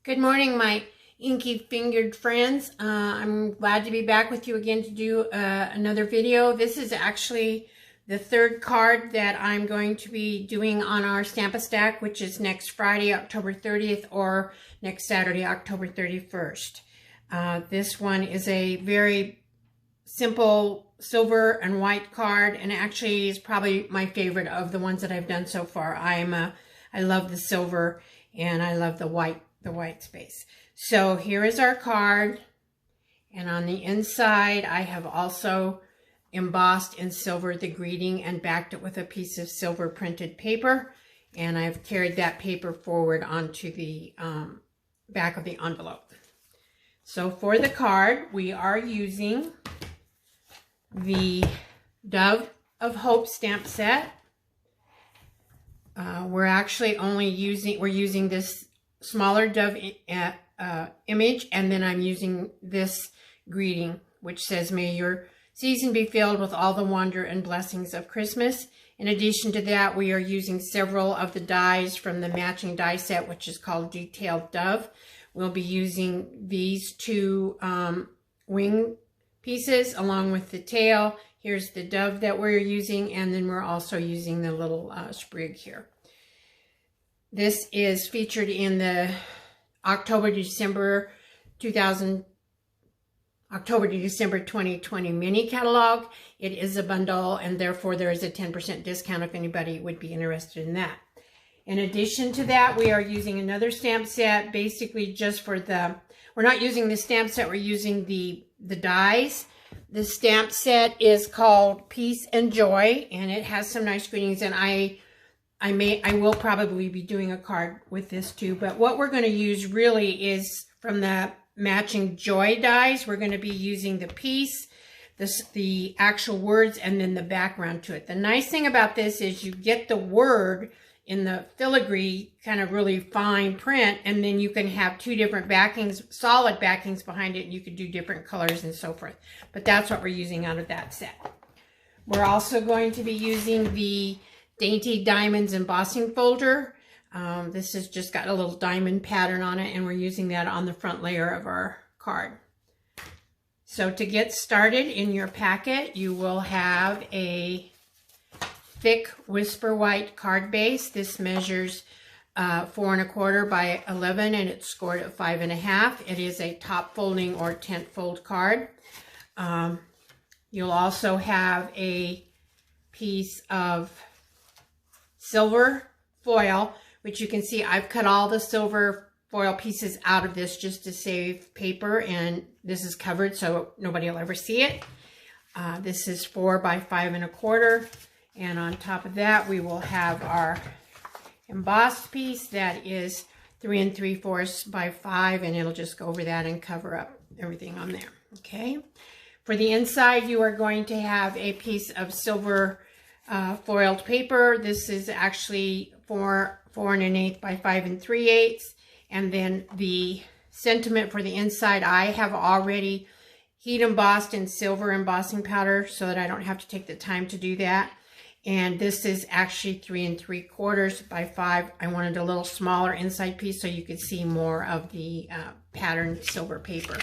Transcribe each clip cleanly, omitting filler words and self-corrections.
Good morning, my inky-fingered friends. I'm glad to be back with you again to do another video. This is actually the third card that I'm going to be doing on our Stamp-A-Stack, which is next Friday, October 30th, or next Saturday, October 31st. This one is a very simple silver and white card, and actually is probably my favorite of the ones that I've done so far. I love the silver and I love the white space. So here is our card, and on the inside I have also embossed in silver the greeting and backed it with a piece of silver printed paper, and I've carried that paper forward onto the back of the envelope. So for the card, we are using the Dove of Hope stamp set. We're actually we're using this smaller dove image, and then I'm using this greeting, which says, "May your season be filled with all the wonder and blessings of Christmas." In addition to that, we are using several of the dies from the matching die set, which is called Detailed Dove. We'll be using these two wing pieces along with the tail. Here's the dove that we're using, and then we're also using the little sprig here. This is featured in the October to December 2020 mini catalog. It is a bundle, and therefore there is a 10% discount if anybody would be interested in that. In addition to that, we are using another stamp set, basically just for we're not using the stamp set, we're using the dies. The stamp set is called Peace and Joy, and it has some nice greetings, and I will probably be doing a card with this too, but what we're going to use really is from the matching Joy dies. We're going to be using the peace, the actual words, and then the background to it. The nice thing about this is you get the word in the filigree kind of really fine print, and then you can have two different backings, solid backings behind it, and you can do different colors and so forth. But that's what we're using out of that set. We're also going to be using the Dainty Diamonds embossing folder. This has just got a little diamond pattern on it, and we're using that on the front layer of our card. So to get started in your packet, you will have a thick Whisper White card base. This measures 4 1/4 by 11, and it's scored at 5 1/2. It is a top folding or tent fold card. You'll also have a piece of silver foil, which you can see I've cut all the silver foil pieces out of this just to save paper, and this is covered so nobody will ever see it. This is 4 by 5 1/4, and on top of that we will have our embossed piece that is 3 3/4 by 5, and it'll just go over that and cover up everything on there. Okay, for the inside you are going to have a piece of silver foiled paper. This is actually 4 1/8 by 5 3/8, and then the sentiment for the inside I have already heat embossed in silver embossing powder so that I don't have to take the time to do that. And this is actually 3 3/4 by 5. I wanted a little smaller inside piece so you could see more of the patterned silver paper.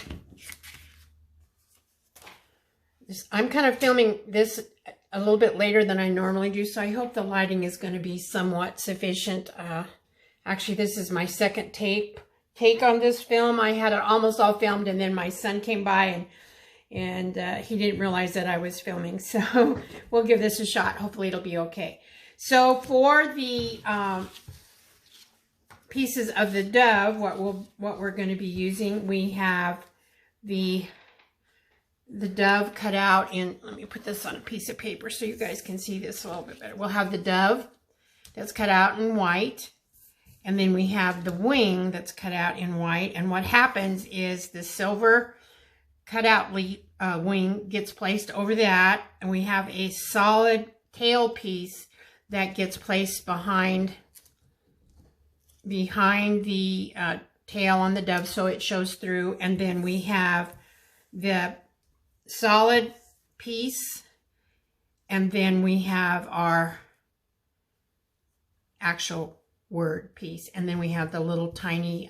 I'm kind of filming this a little bit later than I normally do, so I hope the lighting is going to be somewhat sufficient. Actually, this is my second take on this film. I had it almost all filmed, and then my son came by and he didn't realize that I was filming, so we'll give this a shot. Hopefully it'll be okay. So for the pieces of the dove, what we're going to be using, we have the dove cut out in, let me put this on a piece of paper so you guys can see this a little bit better. We'll have the dove that's cut out in white, and then we have the wing that's cut out in white, and what happens is the silver cut out wing gets placed over that, and we have a solid tail piece that gets placed behind the tail on the dove so it shows through, and then we have the solid piece, and then we have our actual word piece, and then we have the little tiny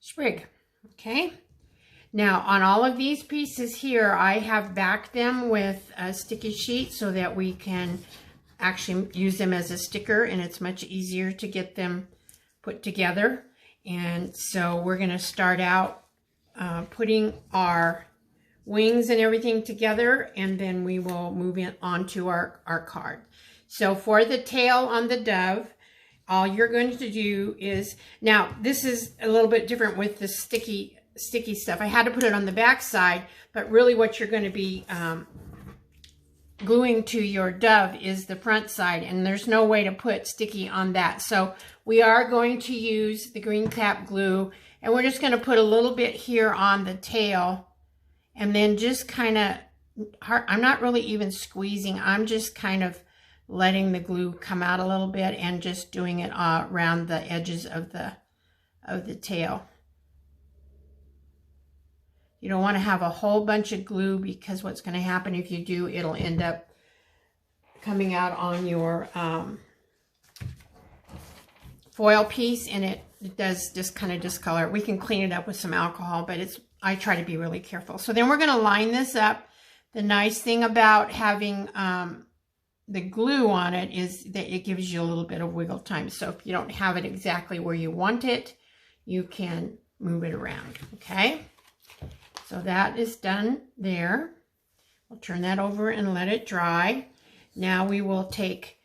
sprig. Okay. Now on all of these pieces here, I have backed them with a sticky sheet so that we can actually use them as a sticker, and it's much easier to get them put together. And so we're going to start out putting our wings and everything together, and then we will move in onto our card. So for the tail on the dove, all you're going to do is, now this is a little bit different with the sticky stuff. I had to put it on the back side, but really what you're going to be gluing to your dove is the front side, and there's no way to put sticky on that. So we are going to use the green cap glue, and we're just going to put a little bit here on the tail, and then just kind of, I'm not really even squeezing, I'm just kind of letting the glue come out a little bit and just doing it around the edges of the tail. You don't want to have a whole bunch of glue, because what's going to happen if you do, it'll end up coming out on your foil piece, and it does just kind of discolor. We can clean it up with some alcohol, but I try to be really careful. So then we're going to line this up. The nice thing about having the glue on it is that it gives you a little bit of wiggle time. So if you don't have it exactly where you want it, you can move it around, okay? So that is done there. We'll turn that over and let it dry. Now we will take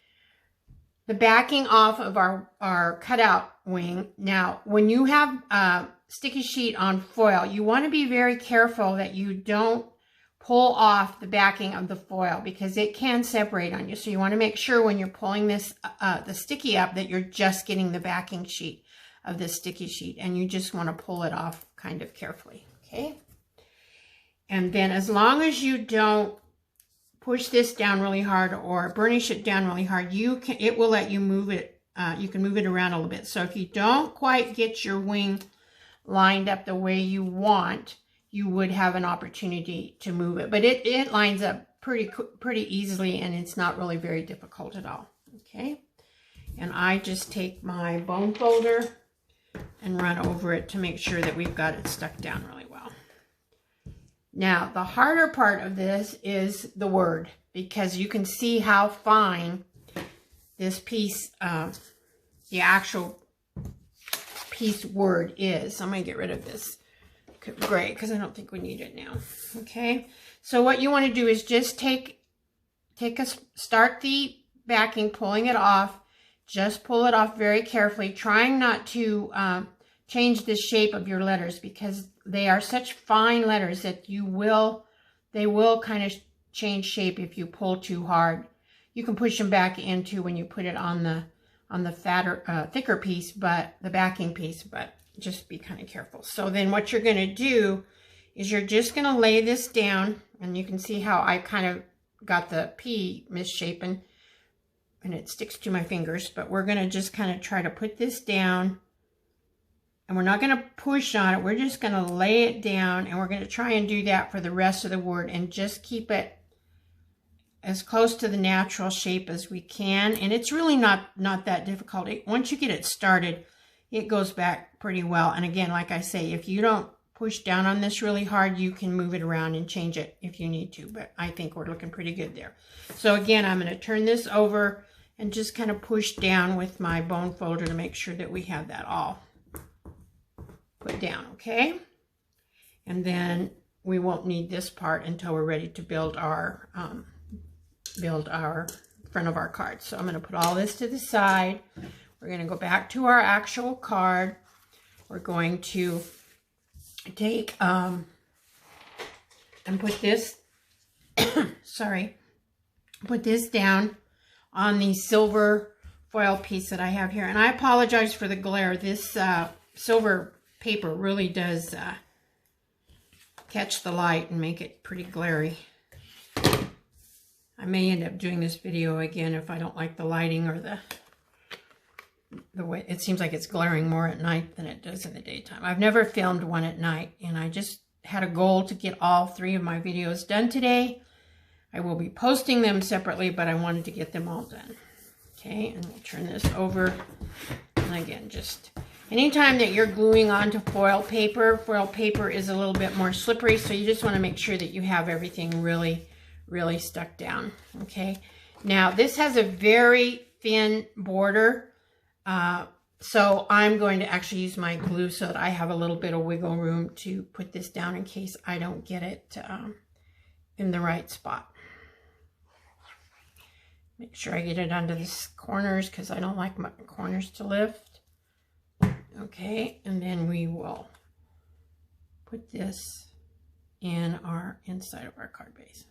the backing off of our cutout wing. Now, when you have sticky sheet on foil, you want to be very careful that you don't pull off the backing of the foil, because it can separate on you. So you want to make sure when you're pulling this, the sticky up, that you're just getting the backing sheet of the sticky sheet, and you just want to pull it off kind of carefully, okay? And then as long as you don't push this down really hard or burnish it down really hard, it will let you move it. You can move it around a little bit. So if you don't quite get your wing lined up the way you want, you would have an opportunity to move it. But it lines up pretty easily, and it's not really very difficult at all. Okay. And I just take my bone folder and run over it to make sure that we've got it stuck down really well. Now, the harder part of this is the word, because you can see how fine this piece, the actual piece word is. I'm going to get rid of this gray because I don't think we need it now. Okay, so what you want to do is just start the backing, pulling it off. Just pull it off very carefully, trying not to change the shape of your letters, because they are such fine letters that they will kind of change shape if you pull too hard. You can push them back into when you put it on the fatter, thicker piece, but the backing piece, but just be kind of careful. So then what you're going to do is you're just going to lay this down, and you can see how I kind of got the P misshapen, and it sticks to my fingers, but we're going to just kind of try to put this down, and we're not going to push on it. We're just going to lay it down, and we're going to try and do that for the rest of the word, and just keep it as close to the natural shape as we can. And it's really not that difficult. Once you get it started, it goes back pretty well. And again, like I say, if you don't push down on this really hard, you can move it around and change it if you need to, but I think we're looking pretty good there. So again, I'm going to turn this over and just kind of push down with my bone folder to make sure that we have that all put down, okay? And then we won't need this part until we're ready to build our front of our card. So I'm going to put all this to the side. We're going to go back to our actual card. We're going to take and put this put this down on the silver foil piece that I have here. And I apologize for the glare. This silver paper really does catch the light and make it pretty glary. I may end up doing this video again if I don't like the lighting or the way it seems like it's glaring more at night than it does in the daytime. I've never filmed one at night, and I just had a goal to get all 3 of my videos done today. I will be posting them separately, but I wanted to get them all done. Okay, and we'll turn this over. And again, just Anytime that you're gluing onto foil paper is a little bit more slippery, so you just want to make sure that you have everything really, really stuck down, okay? Now, this has a very thin border, so I'm going to actually use my glue so that I have a little bit of wiggle room to put this down in case I don't get it in the right spot. Make sure I get it under the corners because I don't like my corners to lift. Okay, and then we will put this in our inside of our card base.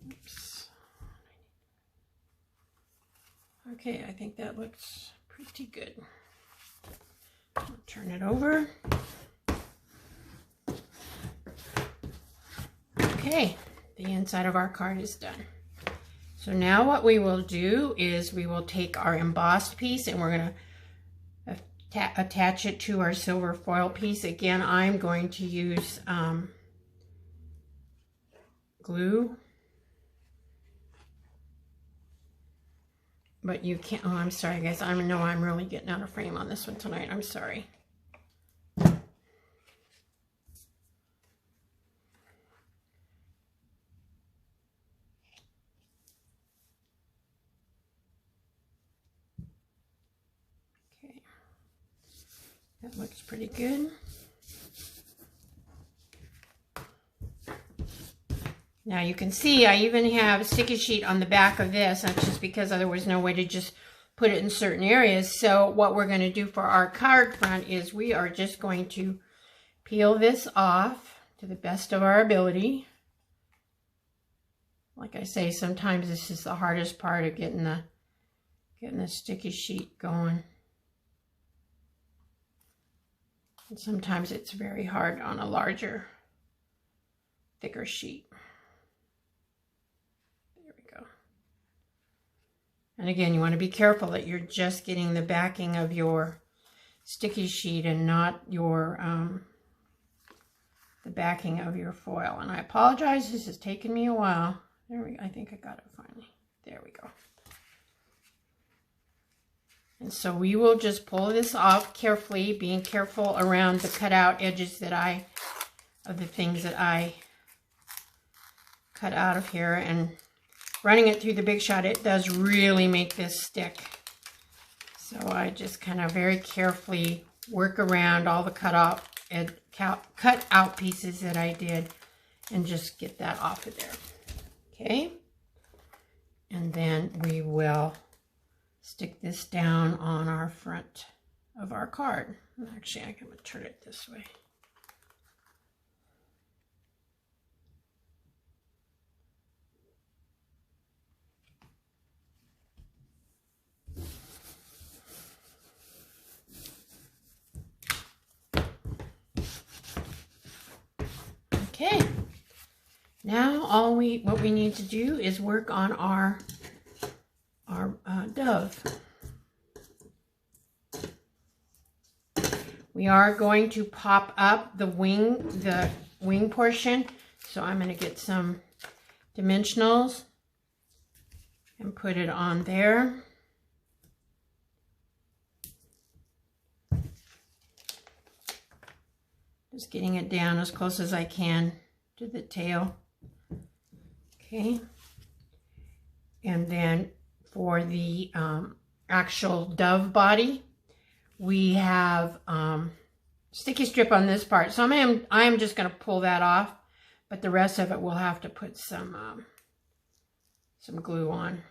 Oops. Okay, I think that looks pretty good. I'll turn it over. Okay, the inside of our card is done. So now what we will do is we will take our embossed piece and we're going to attach it to our silver foil piece. Again, I'm going to use glue. But you can't, oh, I'm sorry guys. I know I'm really getting out of frame on this one tonight. I'm sorry. That looks pretty good. Now you can see I even have a sticky sheet on the back of this. That's just because there was no way to just put it in certain areas. So what we're going to do for our card front is we are just going to peel this off to the best of our ability. Like I say, sometimes this is the hardest part of getting the sticky sheet going. And sometimes it's very hard on a larger, thicker sheet. There we go. And again, you want to be careful that you're just getting the backing of your sticky sheet and not your the backing of your foil. And I apologize, this has taken me a while. There we go. I think I got it finally. There we go. And so we will just pull this off carefully, being careful around the cutout edges of the things that I cut out of here. And running it through the Big Shot, it does really make this stick. So I just kind of very carefully work around all the cut out pieces that I did and just get that off of there. Okay. And then we will stick this down on our front of our card. Actually, I can turn it this way. Okay. Now what we need to do is work on our dove. We are going to pop up the wing portion. So I'm going to get some dimensionals and put it on there. Just getting it down as close as I can to the tail. Okay. And then for the actual dove body, we have sticky strip on this part. So I'm just going to pull that off, but the rest of it we'll have to put some glue on.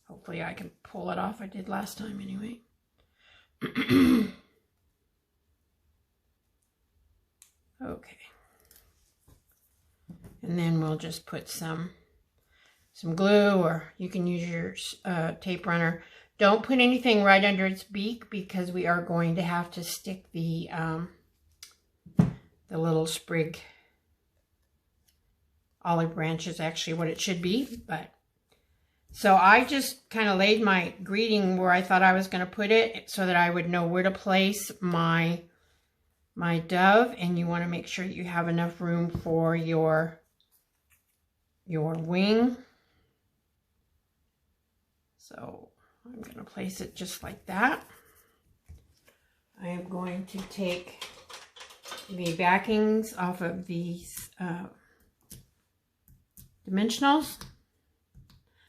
Hopefully I can pull it off. I did last time anyway. Okay. And then we'll just put some glue, or you can use your tape runner. Don't put anything right under its beak because we are going to have to stick the little sprig. Olive branch is actually what it should be, but so I just kind of laid my greeting where I thought I was going to put it so that I would know where to place my dove. And you want to make sure that you have enough room for your wing. So I'm going to place it just like that. I am going to take the backings off of these dimensionals.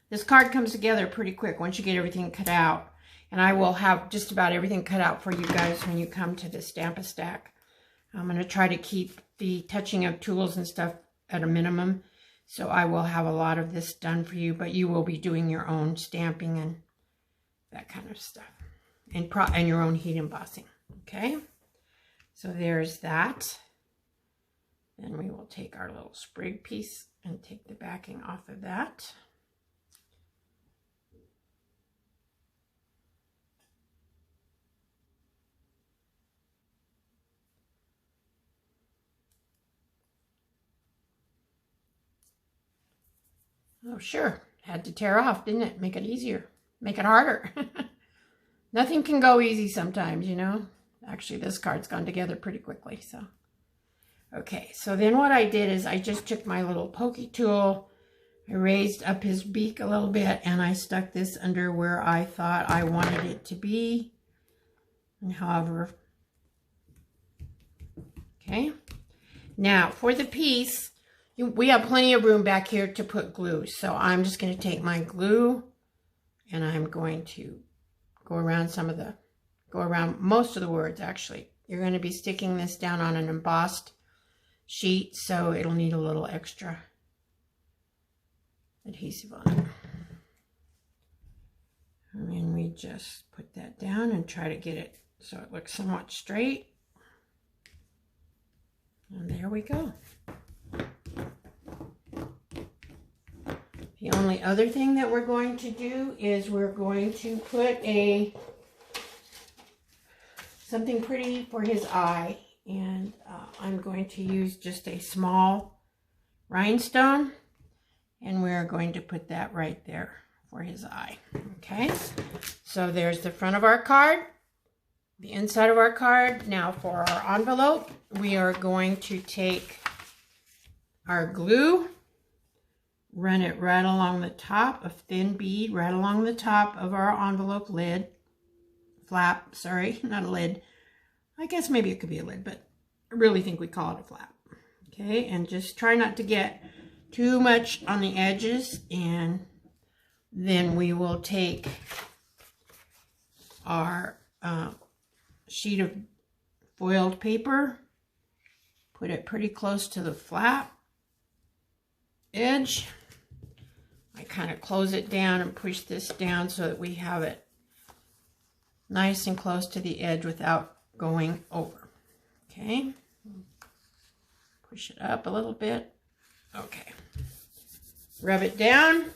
This card comes together pretty quick once you get everything cut out. And I will have just about everything cut out for you guys when you come to the Stamp-A-Stack. I'm going to try to keep the touching of tools and stuff at a minimum. So I will have a lot of this done for you, but you will be doing your own stamping and that kind of stuff. And your own heat embossing. Okay? So there's that. Then we will take our little sprig piece and take the backing off of that. Oh, sure. Had to tear off, didn't it? Make it easier. Make it harder. Nothing can go easy sometimes, you know. Actually, this card's gone together pretty quickly, so. Okay, so then what I did is I just took my little pokey tool. I raised up his beak a little bit, and I stuck this under where I thought I wanted it to be. And however. Okay. Now, for the piece, we have plenty of room back here to put glue. So I'm just going to take my glue and I'm going to go around most of the words actually. You're going to be sticking this down on an embossed sheet, so it'll need a little extra adhesive on it. And then we just put that down and try to get it so it looks somewhat straight. And there we go. The only other thing that we're going to do is we're going to put something pretty for his eye, and I'm going to use just a small rhinestone, and we're going to put that right there for his eye. Okay, so there's the front of our card, the inside of our card. Now for our envelope, we are going to take our glue, run it right along the top, a thin bead right along the top of our envelope lid, flap, sorry, not a lid. I guess maybe it could be a lid, but I really think we call it a flap. Okay, and just try not to get too much on the edges, and then we will take our sheet of foiled paper, put it pretty close to the flap edge. I kind of close it down and push this down so that we have it nice and close to the edge without going over. Okay. Push it up a little bit. Okay. Rub it down.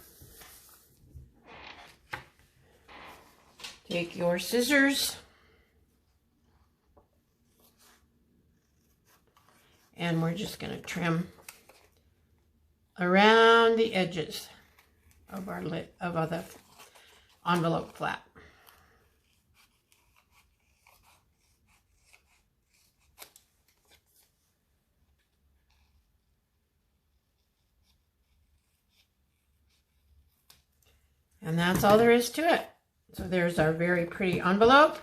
Take your scissors. And we're just going to trim around the edges of our the envelope flap. And that's all there is to it. So there's our very pretty envelope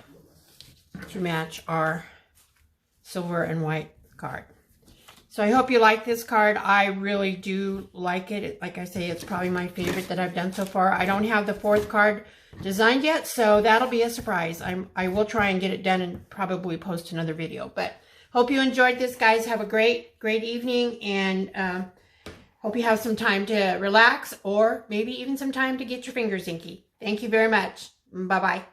to match our silver and white card. So I hope you like this card. I really do like it. Like I say, it's probably my favorite that I've done so far. I don't have the fourth card designed yet, so that'll be a surprise. I will try and get it done and probably post another video. But hope you enjoyed this, guys. Have a great evening, and hope you have some time to relax, or maybe even some time to get your fingers inky. Thank you very much. Bye-bye.